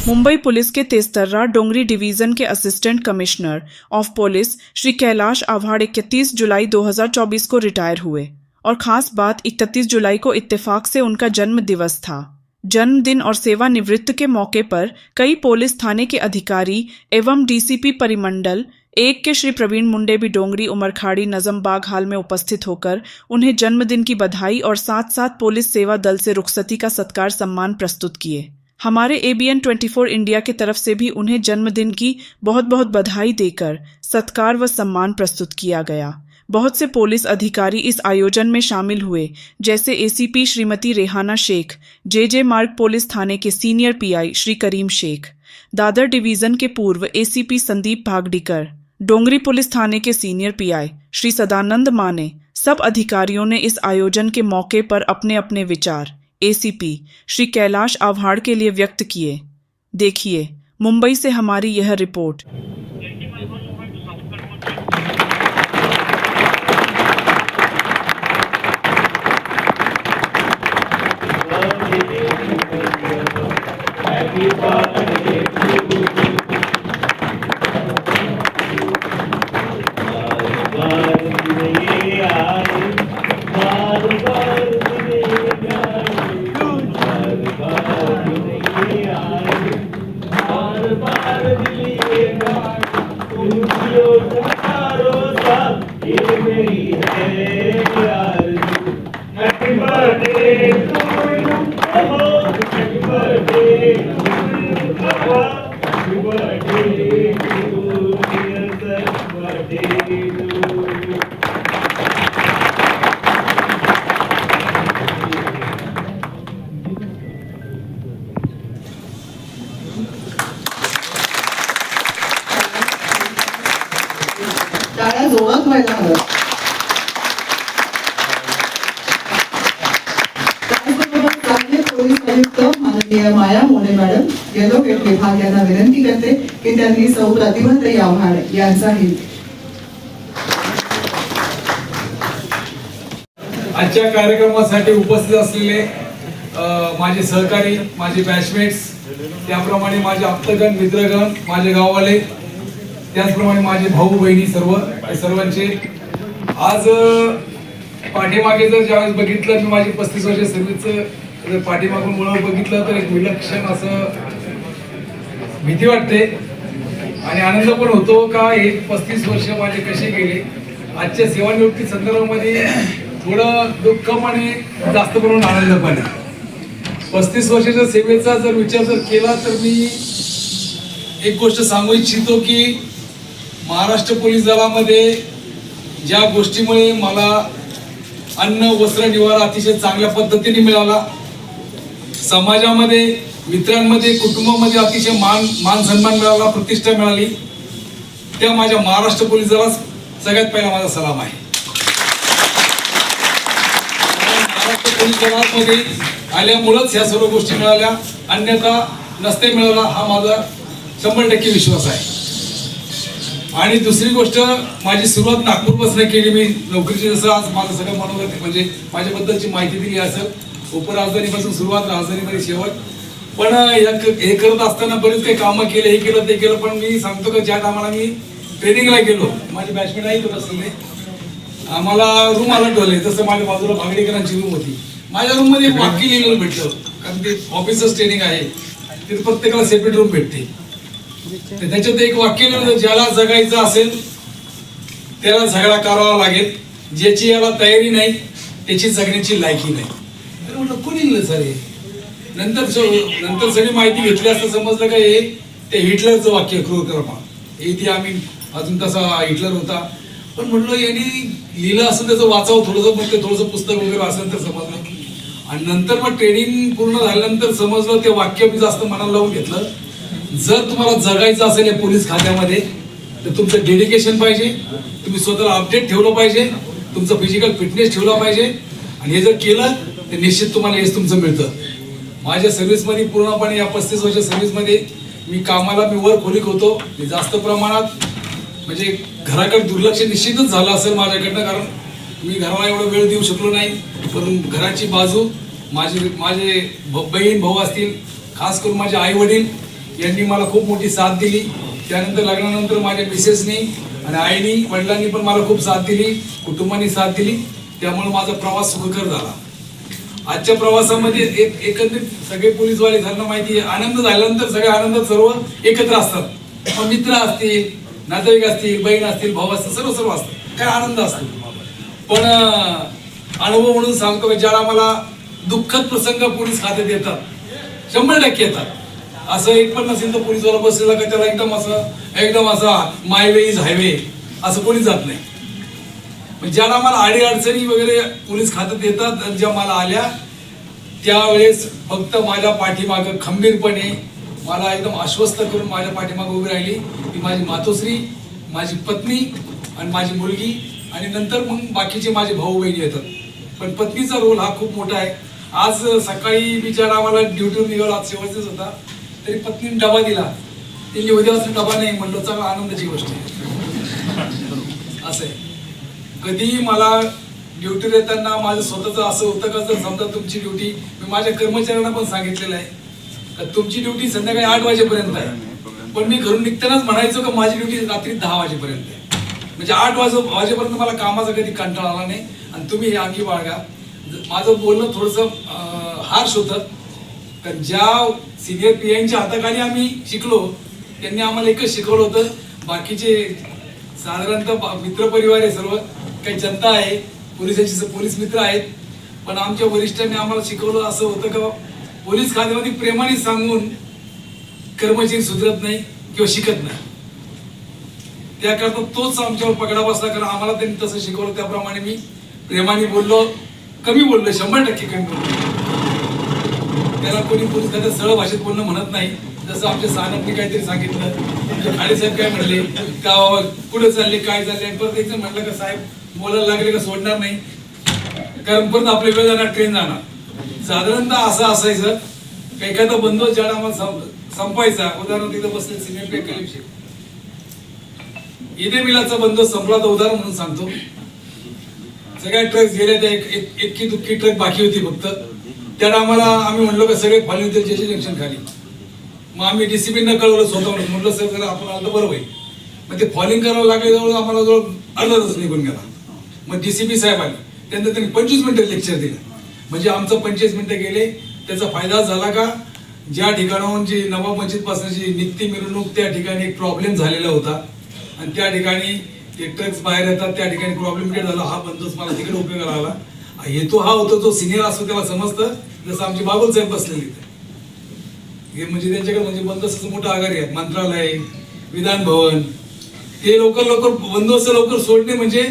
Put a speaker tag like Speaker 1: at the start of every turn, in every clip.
Speaker 1: Mumbai police के तेजतर्रा डोंगरी division K assistant commissioner of police Shri Kailash Awhad 31 जुलाई 2024 को retire हुए और खास बात 31 जुलाई को इत्तेफाक से उनका जन्म दिवस था। जन्मदिन और सेवानिवृत्त के मौके पर कई पुलिस थाने के अधिकारी एवं डीसीपी परिमंडल 1 के श्री प्रवीण मुंडे भी डोंगरी उमरखाड़ी नजमबाग हाल में उपस्थित होकर उन्हें जन्मदिन की बधाई और साथ साथ पुलिस सेवा दल से रुखसती का सत्कार सम्मान प्रस्तुत किए। हमारे ABN 24 इंडिया की तरफ से भी उन्हें जन्मदिन की बहुत बहुत बधाई देकर सत्कार व सम्मान प्रस्तुत किया गया। बहुत से पुलिस अधिकारी इस आयोजन में शामिल हुए, जैसे ACP Shrimati Rehana Shaikh, JJ Marg police थाने के senior PI Shri Karim Shaikh, Dadar division के पूर्व ACP संदीप भागडीकर, डोंगरी पुलिस थाने के सीनियर PI श्री सदानंद माने। सब अधिकारियों ने इस आयोजन के मौके पर अपने अपने विचार ACP श्री कैलाश आव्हाड के लिए व्यक्त किए। देखिए मुंबई से हमारी यह रिपोर्ट।
Speaker 2: टाळ्या जोरात व्हायला हव्या। त्याचबरोबर स्थानिक पोलीस आयुक्त माननीय माया मोरे मॅडम येलो गेट विभाग यांना विनंती करते की त्यांनी सौ प्रतिभाताई आव्हाड यांचाही
Speaker 3: आजच्या कार्यक्रमासाठी उपस्थित असलेले माझे सहकारी, माझे बॅचमेट्स, त्याप्रमाणे माझे आप्तगण, मित्रगण, माझे गाववाले, त्याचप्रमाणे माझे भाऊ बहिणी, सर्वांचे आज पाठीमागे जर ज्यावेळेस बघितलं, मी माझी 35 वर्ष सर्व्हिसचं पाठीमागून मुळे बघितलं तर एक विलक्षण असं भीती वाटते आणि आनंद पण होतो का हे 35 वर्ष माझे कसे गेले। आजच्या सेवानिवृत्ती संदर्भामध्ये थोडं दुःख पण जास्त करून आनंद पण आहे। 35 वर्षाच्या सेवेचा जर विचार जर केला तर मी एक गोष्ट सांगू इच्छितो की महाराष्ट्र पोलीस दलामध्ये ज्या गोष्टीमुळे मला अन्न, वस्त्र, निवारा अतिशय चांगल्या पद्धतीने मिळाला, समाजामध्ये, मित्रांमध्ये, कुटुंबामध्ये अतिशय मान सन्मान मिळाला, प्रतिष्ठा मिळाली, त्या माझ्या महाराष्ट्र पोलीस दलास सगळ्यात पहिला माझा सलाम आहे। महाराष्ट्र पोलीस दलामध्ये आल्यामुळेच ह्या सर्व गोष्टी मिळाल्या, अन्यथा नसते मिळाला हा माझा 100% विश्वास आहे। आणि दुसरी गोष्ट, माझी सुरुवात नागपूरपासून केली मी नोकरीची। जसं आज माझं सगळं मनोगत म्हणजे माझ्याबद्दलची माहिती दिली असेल, उपराजधानीपासून सुरुवात, राजधानीमध्ये शेवट, पण हे करत असताना बरेच काही कामं केले, हे केलं ते केलं, पण मी सांगतो की ज्या टायमाला मी ट्रेनिंगला गेलो, माझे बॅचमेट नाही करत असले, आम्हाला रूम अलर्ट होले, तसं माझ्या बाजूला भागडीकरांची रूम होती, माझ्या रूम मध्ये एक वाक्य लिहिलेलं भेटलं, कारण ते ऑफिसर्स ट्रेनिंग आहे, तिथे प्रत्येकाला सेपरेट रूम भेटते, त्याच्यात एक वाक्य लिहिलं, ज्याला जगायचं असेल त्याला झगडा करावा लागेल, ज्याची याला तयारी नाही त्याची जगण्याची लायकी नाही। तर म्हटलं कोणी लिहिलं सर हे? नंतर सगळी माहिती घेतली असता समजलं का हे ते हिटलरचं वाक्य, क्रूरकर्मा, इथे आम्ही अजून तसा हिटलर होता, पण म्हटलं यांनी लिहिलं असं त्याचं वाचावं थोडंसं, मग ते थोडंसं पुस्तक वगैरे असेल तर समजलं। आणि नंतर मग ट्रेनिंग पूर्ण झाल्यानंतर समजलं ते वाक्य मी जास्त मनाला लावून घेतलं। जर तुम्हाला जगायचं असेल या पोलीस खात्यामध्ये तर तुमचं डेडिकेशन पाहिजे, तुम्ही स्वतःला अपडेट ठेवलं पाहिजे, तुमचं फिजिकल फिटनेस ठेवला पाहिजे, आणि हे जर केलं तर निश्चित तुम्हाला यश तुमचं मिळतं। माझ्या सर्व्हिसमध्ये पूर्णपणे या 35 वर्ष सर्व्हिसमध्ये मी कामाला वर्कहोलिक होतो, मी जास्त प्रमाणात म्हणजे घराकडे दुर्लक्ष निश्चितच झालं असेल माझ्याकडनं, कारण मी घराला एवढा वेळ देऊ शकलो नाही, पण घराची बाजू माझे बहीण भाऊ असतील, खास करून माझे आई वडील यांनी मला खूप मोठी साथ दिली. त्यानंतर लग्नानंतर माझ्या मिसेसनी आणि आईनी वडिलांनी पण मला खूप साथ दिली, कुटुंबाने साथ दिली. त्यामुळे माझा प्रवास सुखकर झाला. आजच्या प्रवासामध्ये एकत्रित सगळे पोलीसवाले झालं माहिती आहे, आनंद झाल्यानंतर सगळे आनंदात सर्व एकत्र असतात. मग मित्र असतील, नातेवाईक असतील, बहीण असतील, भाऊ असतील, सर्व सर्व असतात, काय आनंद असतो. पण अनुभव म्हणून सांगतो की ज्याला मला दुःखद प्रसंग पोलीस खात्यात येतात, 100% येतात. असं एक पण नसेल तर पोलीसवाला बसलेला का त्याला एकदम असा माय वे इज हायवे असं कोणी जात नाही. ज्याला मला अडीअडचणी वगैरे पोलीस खात्यात येतात, ज्या मला आल्या त्यावेळेस फक्त माझ्या पाठीमागं खंबीरपणे मला एकदम आश्वस्त करून माझ्या पाठीमागं उभी राहिली ती माझी मातोश्री, माझी पत्नी आणि माझी मुलगी. आणि नंतर मग बाकीचे माझे भाऊ बहिणी येतात. पण पत्नीचा रोल हा खूप मोठा आहे. आज सकाळी बिचारा आम्हाला ड्युटीवर निघाला, आज शेवटचाच होता, तरी पत्नीने डबा दिला. त्यांनी उद्यापासून डबा नाही म्हणलं, चांगला आनंदाची गोष्ट आहे. असं आहे. कधी मला ड्युटीवर येताना माझं स्वतःचं असं होतं का, जर समजा तुमची ड्युटी, मी माझ्या कर्मचाऱ्यांना पण सांगितलेलं आहे का तुमची ड्युटी संध्याकाळी 8 वाजेपर्यंत आहे, पण मी घरून निघतानाच म्हणायचो का माझी ड्युटी रात्री 10 वाजेपर्यंत आहे. म्हणजे 8 वाजेपर्यंत मला कामाचा कधी कंटाळा आला नाही. आणि तुम्ही हे अंगी बाळगा. माझं बोलणं थोडंसं हार्श होतं, कारण ज्या सिनियर पीआयच्या हाताखाली आम्ही शिकलो त्यांनी आम्हाला एकच शिकवलं होतं. बाकीचे साधारणतः मित्रपरिवार आहे, सर्व काही जनता आहे, पोलीस मित्र आहेत, पण आमच्या वरिष्ठांनी आम्हाला शिकवलं असं होतं का पोलीस खात्यामध्ये प्रेमाने सांगून कर्मचारी सुधरत नाही किंवा शिकत नाही. त्याकरता तोच आमच्यावर पगडा बसला, कारण आम्हाला त्यांनी तसं शिकवलं त्याप्रमाणे मी प्रेमाने बोललो, कमी बोललो, 100% कमी बोललो. त्याला कोणी पोलीस खात्यात सरळ भाषेत बोलणं म्हणत नाही. जसं आमच्या सानपने काहीतरी सांगितलं, आमच्या खाडेसाहेब काय म्हणले का बाबा कुठे चालले काय चालले, आणि परत एकजण म्हटलं का साहेब बोलायला लागले का सोडणार नाही, कारण परत आपल्या वेळ जाणार, ट्रेन जाणार. साधारणतः असं असायचं का एखादा बंदोबस्त ज्याला आम्हाला संपायचा, उदाहरण तिथं बसले सिनियर पे कलिपशे ईदे मिलाचा बंदोबस्त संपला, तर उदाहरण म्हणून सांगतो, सगळ्या ट्रक गेल्या, त्या इतकी दुःखी ट्रक बाकी होती फक्त. त्याला आम्ही म्हणलो का सगळे फॉलिंग होते जेसी जंक्शन खाली. मग आम्ही डीसीपींना कळवलं स्वतःहून, म्हटलं सर जरा आपण आलं तर बरं होईल. मग ते फॉलिंग करावं लागले, जवळ आम्हाला जवळ अर्धा तास निघून गेला. मग डीसीपी साहेब आले, त्यांना त्यांनी 25 मिनिटं लेक्चर दिलं. म्हणजे आमचं 25 मिनिटं गेले. त्याचा फायदा झाला का, ज्या ठिकाणाहून जी नवाब मस्जिद पासून जी निघती मिरवणूक त्या ठिकाणी एक प्रॉब्लेम झालेला होता, आणि त्या ठिकाणी ते ट्रक्स बाहेर येतात, त्या ठिकाणी प्रॉब्लेम क्रिएट झाला. हा बंदोबस्त मला तिकडे उपयोगाला आला. हेतू हा होतो, जो सिनियर असतो त्याला समजतं. जसं आमचे बाबुल साहेब बसलेले हे म्हणजे त्यांच्याकडे म्हणजे बंदोबस्ताचं मोठं आगारी आहे, मंत्रालय, विधान भवन, ते लवकर बंदोबस्त लवकर सोडणे. म्हणजे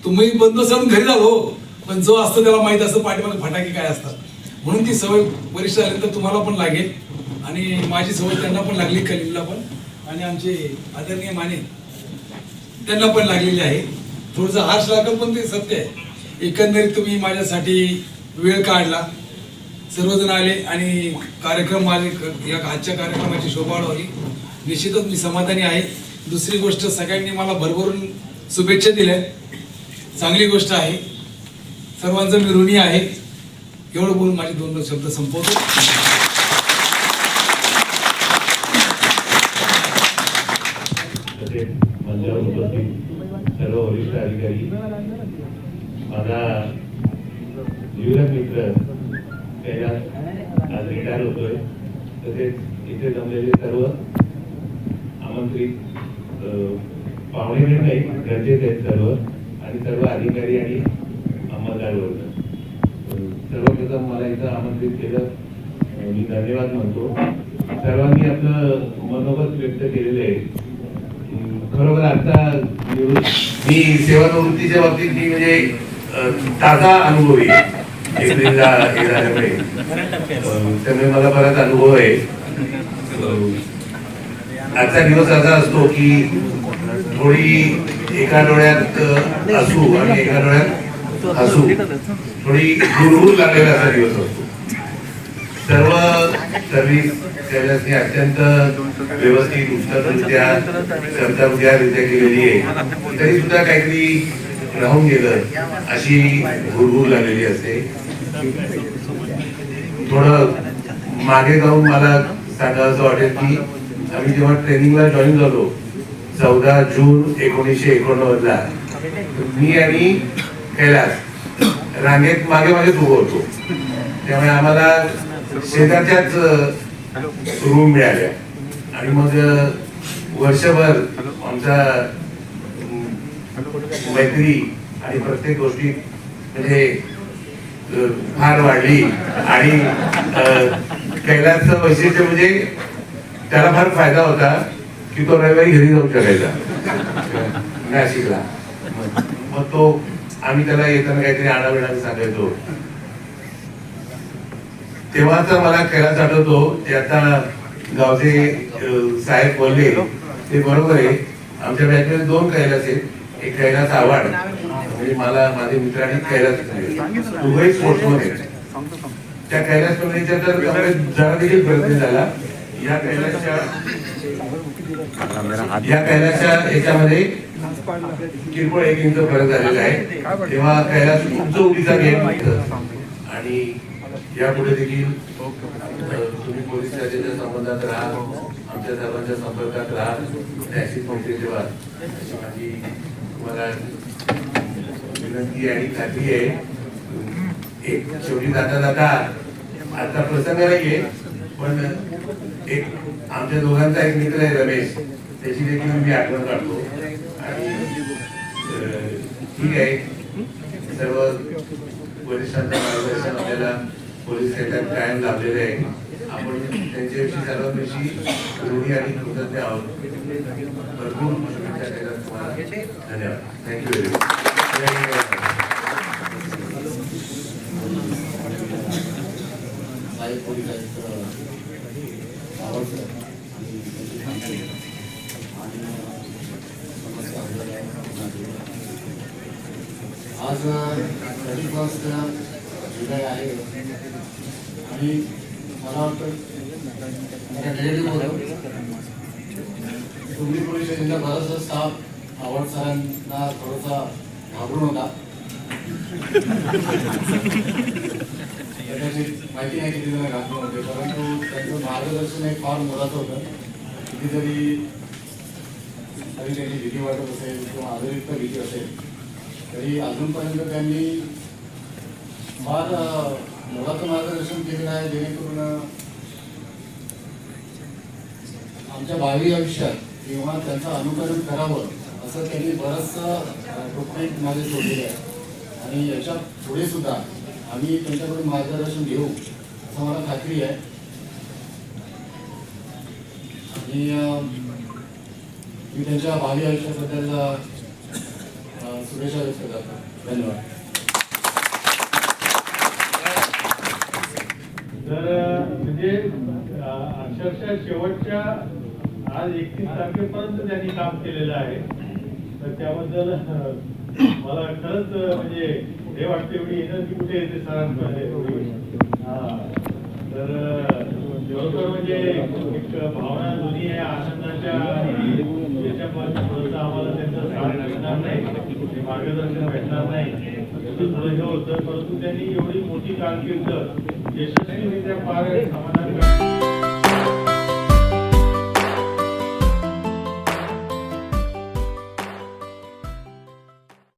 Speaker 3: तुम्ही बंदोबस्त आणून घरी झालो, पण जो असतो त्याला माहित असतं पाठीमागे फटाके काय असतात. म्हणून ती सवय वरिष्ठ आल्यानंतर तुम्हाला पण लागेल, आणि माझी सवय त्यांना पण लागली, कलीमला पण, आणि आमचे आदरणीय माने त्यांना पण लागलेली आहे. थोडंसं हार्श लागलं पण ते सत्य आहे. एकंदरीत तुम्ही माझ्यासाठी वेळ काढला, सर्वजण आले, आणि कार्यक्रम माझे या आजच्या कार्यक्रमाची शोभा वाढवली. निश्चितच मी समाधानी आहे. दुसरी गोष्ट, सगळ्यांनी मला भरभरून शुभेच्छा दिल्या, चांगली गोष्ट आहे. सर्वांचं मी ऋणी आहे. एवढं बोलून माझे 2 शब्द संपवतो.
Speaker 4: मंचावर उपस्थित सर्व वरिष्ठ अधिकारी, माझा युवक मित्र कैलास आज रिटायर होतोय, तसेच इथे जमलेले सर्व आमंत्रित पाहुणे नाही, गरजेचे आहेत सर्व, आणि सर्व अधिकारी आणि अंमलदार वर्ग. सर्वप्रथम मला इथं आमंत्रित केलं, मी धन्यवाद म्हणतो. सर्वांनी आपलं मनोगत व्यक्त केलेले आहे. खरोखर आता मी सेवानिवृत्तीच्या बाबतीत मी म्हणजे ताजा अनुभवी एप्रिलला हे झाल्यामुळे, त्यामुळे मला बराच अनुभव आहे. आजचा दिवस असा असतो की थोडी एका डोळ्यात असू आणि एका डोळ्यात हसू, थोडी हुरहुर लागलेला असा दिवस असतो. सर्व सर्व्हिस कैलासने अत्यंत व्यवस्थित उत्तररित्या कर्तव्यरित्या केलेली आहे. तरी सुद्धा काहीतरी राहून गेलं अशी हुरहुर लागलेली असते. थोडं मागे जाऊन मला सांगायचं वाटेल की आम्ही जेव्हा ट्रेनिंगला जॉईन झालो 14 जून 1989ला, मी आणि कैलास रांगेत मागे मागेच उभं होतो. त्यामुळे आम्हाला शेजारच्याच रूम मिळाल्या आणि मग वर्षभर आमचा मैत्री आणि प्रत्येक गोष्टी म्हणजे फार वाढली. आणि कैलासचं वैशिष्ट्य म्हणजे त्याला फार फायदा होता की तो रविवारी घरी जाऊ शकायचा नाशिकला. मग तो आम्ही त्याला येताना काहीतरी आणाविणाने सांगायचो. तेव्हाचा मला कैलास आठवतो ते आता गावचे साहेब बोलले ते बरोबर आहे. आमच्या बॅचमध्ये 2 कैलास आहेत. एक कैलास आव्हाड म्हणजे मला माझे मित्र आणि कैलास दोघंही स्पोर्ट्समध्ये. त्या कैलास कंपनीच्या तर जरा देखील प्रयत्न झाला. या कैलासच्या याच्यामध्ये किरकोळ 1 इंच फरक झालेला आहे. तेव्हा कैलास उंच उडीचा गेम आणि यापुढे देखील तुम्ही पोलीस खात्याच्या संबंधात राहा, आमच्या सर्वांच्या संपर्कात राहा, नॅशिक कंपनी ठेवा अशी माझी तुम्हाला विनंती आणि खात्री आहे. एक शेवटी जाता जाता आता प्रसंग नाहीये पण एक आमच्या दोघांचा एक मित्र आहे रमेश, त्याची देखील मी आठवण काढतो. आणि ठीक आहे, सर्व वरिष्ठांचं मार्गदर्शन आपल्याला पोलीस खात्यात कायम लाभलेलं आहे. आपण त्यांच्याविषयी सर्वांविषयी ऋणी आणि कृतज्ञ आहोत. भरपूर शुभेच्छा देतात तुम्हाला. धन्यवाद. Thank you very much.
Speaker 5: आज 31 जुलै आहे आणि मला वाटतं निगेटिव्ह होतं. डोंगरी पोलीस स्टेशनचा बराचसा स्टाफ आवड सरांना थोडासा घाबरून होता. माहिती नाही किती जण घाबरून होते, परंतु त्यांचं मार्गदर्शन एक फार मोलाचं होतं. कितीतरी त्यांची भीती वाटत असेल किंवा आजारीत भीती असेल तरी अजूनपर्यंत त्यांनी फार मोलाचं मार्गदर्शन केलेलं आहे, जेणेकरून आमच्या भावी आयुष्यात किंवा त्यांचं अनुकरण करावं असं त्यांनी बरंचसं प्रोत्साहन माझे सोडलेलं आहे. आणि याच्या पुढे सुद्धा आम्ही त्यांच्याकडून मार्गदर्शन घेऊ असं मला खात्री आहे. आणि मी त्यांच्या भावी आयुष्याबद्दल शुभेच्छा व्यक्त करतो. धन्यवाद.
Speaker 6: तर म्हणजे अक्षरशः शेवटच्या आज 31 तारखेपर्यंत त्यांनी काम केलेलं आहे. तर त्याबद्दल मला खरंच म्हणजे हे वाटतं एवढी एनर्जी कुठे येते सरांमध्ये. तर खरोखर म्हणजे एक भावना दोन्ही आहे, आनंदाच्या याच्यामध्ये थोडंसं आम्हाला त्यांचं साथ भेटणार नाही, मार्गदर्शन भेटणार नाही थोडं हे होतं. परंतु त्यांनी एवढी मोठी कारकीर्द यशस्वीरित्या पार समाधान